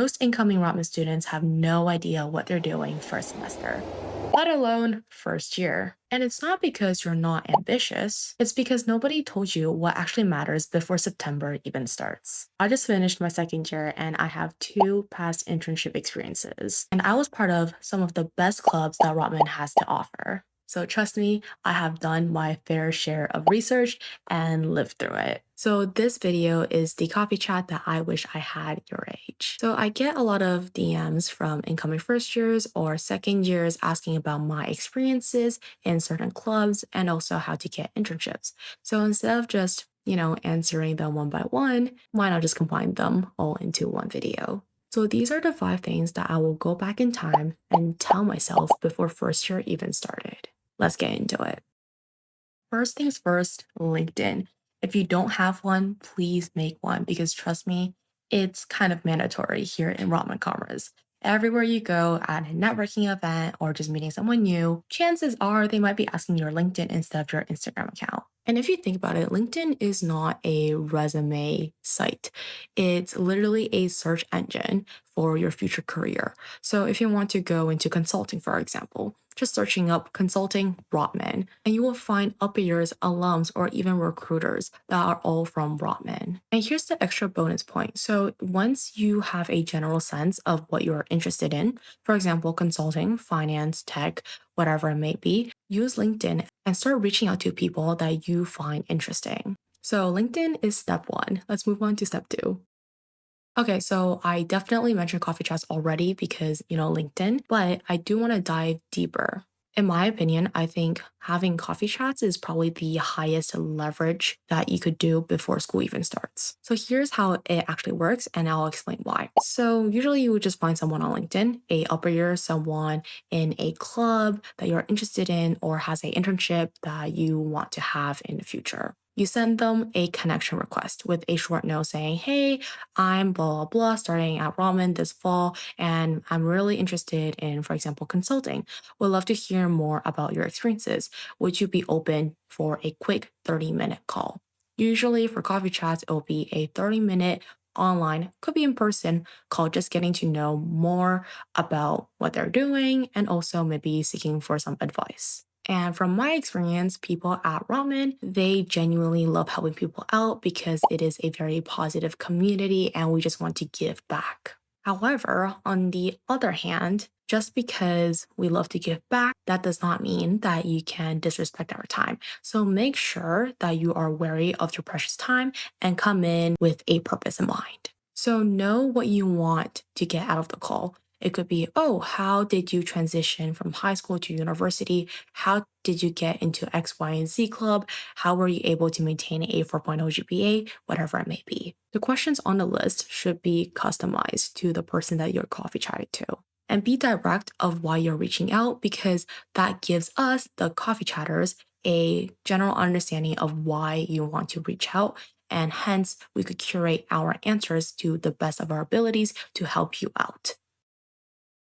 Most incoming Rotman students have no idea what they're doing first semester, let alone first year. And it's not because you're not ambitious, it's because nobody told you what actually matters before September even starts. I just finished my second year and I have 2 past internship experiences, and I was part of some of the best clubs that Rotman has to offer. So trust me, I have done my fair share of research and lived through it. So this video is the coffee chat that I wish I had your age. So I get a lot of DMs from incoming first years or second years asking about my experiences in certain clubs and also how to get internships. So instead of just, answering them one by one, why not just combine them all into one video? So these are the 5 things that I will go back in time and tell myself before first year even started. Let's get into it. First things first, LinkedIn. If you don't have one, please make one because trust me, it's kind of mandatory here in Rotman Commerce. Everywhere you go at a networking event or just meeting someone new, chances are they might be asking your LinkedIn instead of your Instagram account. And if you think about it, LinkedIn is not a resume site. It's literally a search engine for your future career. So if you want to go into consulting, for example, just searching up consulting Rotman, and you will find upper years alums or even recruiters that are all from Rotman. And here's the extra bonus point. So once you have a general sense of what you're interested in, for example, consulting, finance, tech, whatever it may be, use LinkedIn and start reaching out to people that you find interesting. So LinkedIn is step 1. Let's move on to step 2. Okay, so I definitely mentioned coffee chats already because, LinkedIn, but I do want to dive deeper. In my opinion, I think having coffee chats is probably the highest leverage that you could do before school even starts. So here's how it actually works, and I'll explain why. So usually you would just find someone on LinkedIn, a upper year, someone in a club that you're interested in, or has a internship that you want to have in the future. You send them a connection request with a short note saying, hey, I'm blah, blah, blah, starting at Ramen this fall, and I'm really interested in, for example, consulting. Would love to hear more about your experiences. Would you be open for a quick 30-minute call? Usually for coffee chats, it will be a 30-minute online, could be in person call, just getting to know more about what they're doing and also maybe seeking for some advice. And from my experience, people at Ramen, they genuinely love helping people out because it is a very positive community and we just want to give back. However, on the other hand, just because we love to give back, that does not mean that you can disrespect our time. So make sure that you are wary of your precious time and come in with a purpose in mind. So know what you want to get out of the call. It could be, oh, how did you transition from high school to university? How did you get into X, Y, and Z club? How were you able to maintain a 4.0 GPA? Whatever it may be. The questions on the list should be customized to the person that you're coffee chatting to. And be direct of why you're reaching out because that gives us, the coffee chatters, a general understanding of why you want to reach out. And hence, we could curate our answers to the best of our abilities to help you out.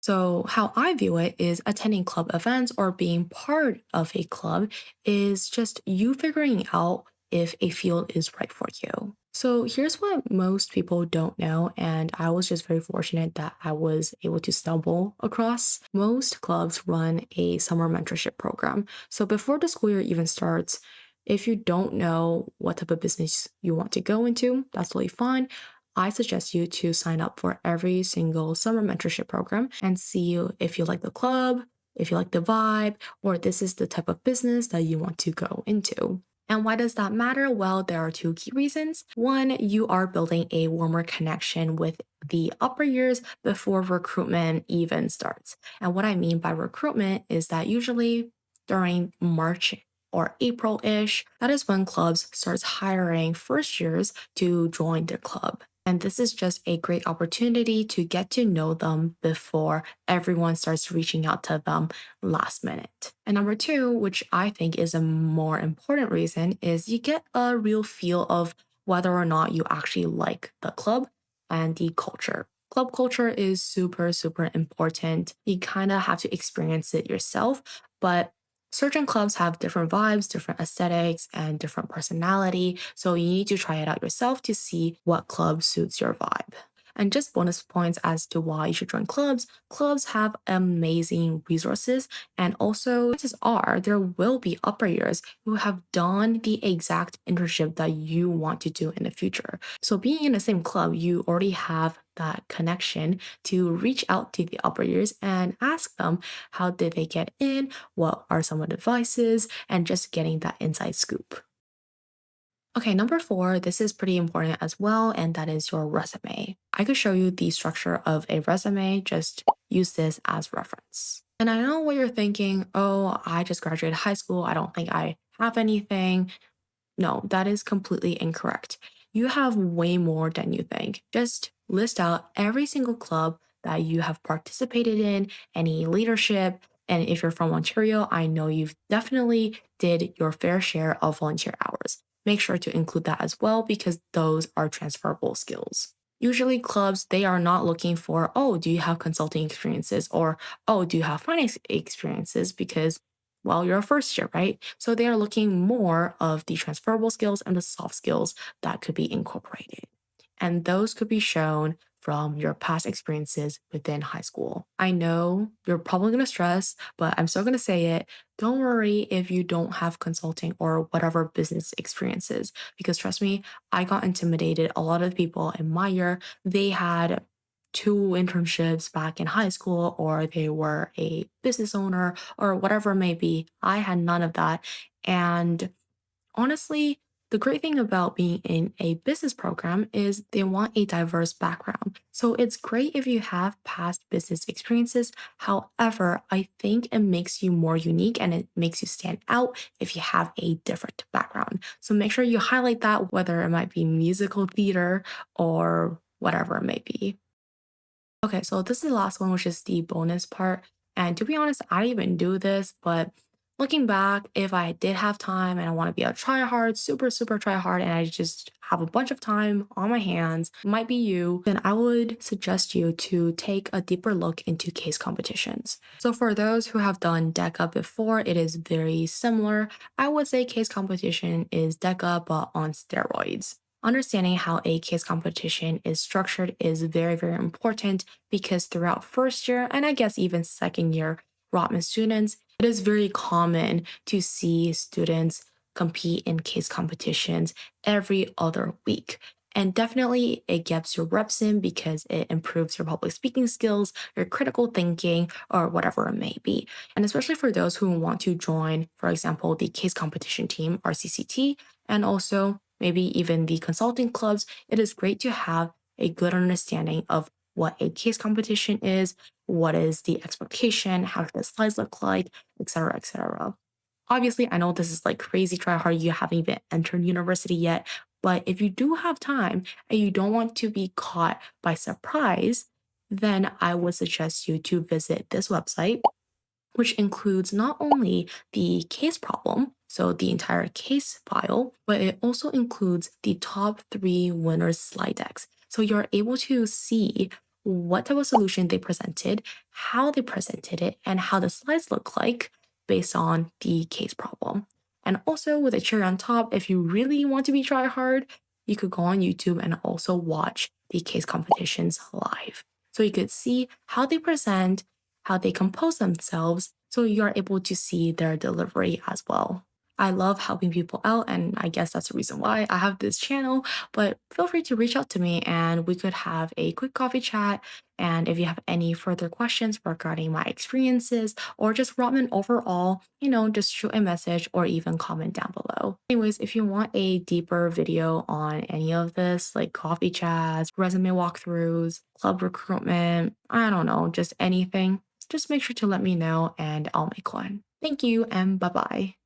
So, how I view it is attending club events or being part of a club is just you figuring out if a field is right for you. So, here's what most people don't know, and I was just very fortunate that I was able to stumble across. Most clubs run a summer mentorship program. So, before the school year even starts, if you don't know what type of business you want to go into, that's totally fine. I suggest you to sign up for every single summer mentorship program and see if you like the club, if you like the vibe, or this is the type of business that you want to go into. And why does that matter? Well, there are 2 key reasons. One, you are building a warmer connection with the upper years before recruitment even starts. And what I mean by recruitment is that usually during March or April-ish, that is when clubs starts hiring first years to join their club. And this is just a great opportunity to get to know them before everyone starts reaching out to them last minute. And number 2, which I think is a more important reason, is you get a real feel of whether or not you actually like the club and the culture. Club culture is super, super important. You kind of have to experience it yourself, but certain clubs have different vibes, different aesthetics, and different personality. So you need to try it out yourself to see what club suits your vibe. And just bonus points as to why you should join clubs. Clubs have amazing resources, and also chances are there will be upper years who have done the exact internship that you want to do in the future. So being in the same club, you already have that connection to reach out to the upper years and ask them how did they get in, what are some of the advices, and just getting that inside scoop. Okay, number four, this is pretty important as well, and that is your resume. I could show you the structure of a resume, just use this as reference. And I know what you're thinking, oh, I just graduated high school. I don't think I have anything. No, that is completely incorrect. You have way more than you think. Just list out every single club that you have participated in, any leadership. And if you're from Ontario, I know you've definitely did your fair share of volunteer hours. Make sure to include that as well because those are transferable skills. Usually clubs, they are not looking for, oh, do you have consulting experiences or, oh, do you have finance experiences? Because well, you're a first year, right? So they are looking more of the transferable skills and the soft skills that could be incorporated. And those could be shown from your past experiences within high school. I know you're probably going to stress, but I'm still going to say it. Don't worry if you don't have consulting or whatever business experiences, because trust me, I got intimidated. A lot of people in my year, they had two internships back in high school, or they were a business owner, or whatever it may be. I had none of that. And honestly, the great thing about being in a business program is they want a diverse background. So it's great if you have past business experiences. However, I think it makes you more unique and it makes you stand out if you have a different background. So make sure you highlight that, whether it might be musical theater or whatever it may be. Okay, so this is the last one, which is the bonus part. And to be honest, I didn't even do this, but looking back, if I did have time and I want to be a try hard, super, super try hard, and I just have a bunch of time on my hands, might be you, then I would suggest you to take a deeper look into case competitions. So for those who have done DECA before, it is very similar. I would say case competition is DECA, but on steroids. Understanding how a case competition is structured is very, very important because throughout first year and I guess even second year Rotman students, it is very common to see students compete in case competitions every other week. And definitely it gets your reps in because it improves your public speaking skills, your critical thinking, or whatever it may be. And especially for those who want to join, for example, the case competition team, RCCT, and also maybe even the consulting clubs, it is great to have a good understanding of what a case competition is, what is the expectation, how do the slides look like, etc., etc. Obviously, I know this is like crazy try hard. You haven't even entered university yet. But if you do have time and you don't want to be caught by surprise, then I would suggest you to visit this website, which includes not only the case problem, so the entire case file, but it also includes the top three winners slide decks. So you're able to see what type of solution they presented, how they presented it, and how the slides look like based on the case problem. And also with a cherry on top, if you really want to be try hard, you could go on YouTube and also watch the case competitions live. So you could see how they present, how they compose themselves, so you're able to see their delivery as well. I love helping people out, and I guess that's the reason why I have this channel. But feel free to reach out to me and we could have a quick coffee chat. And if you have any further questions regarding my experiences or just Rotman overall, just shoot a message or even comment down below. Anyways, if you want a deeper video on any of this, like coffee chats, resume walkthroughs, club recruitment, I don't know, just anything, just make sure to let me know and I'll make one. Thank you and bye bye.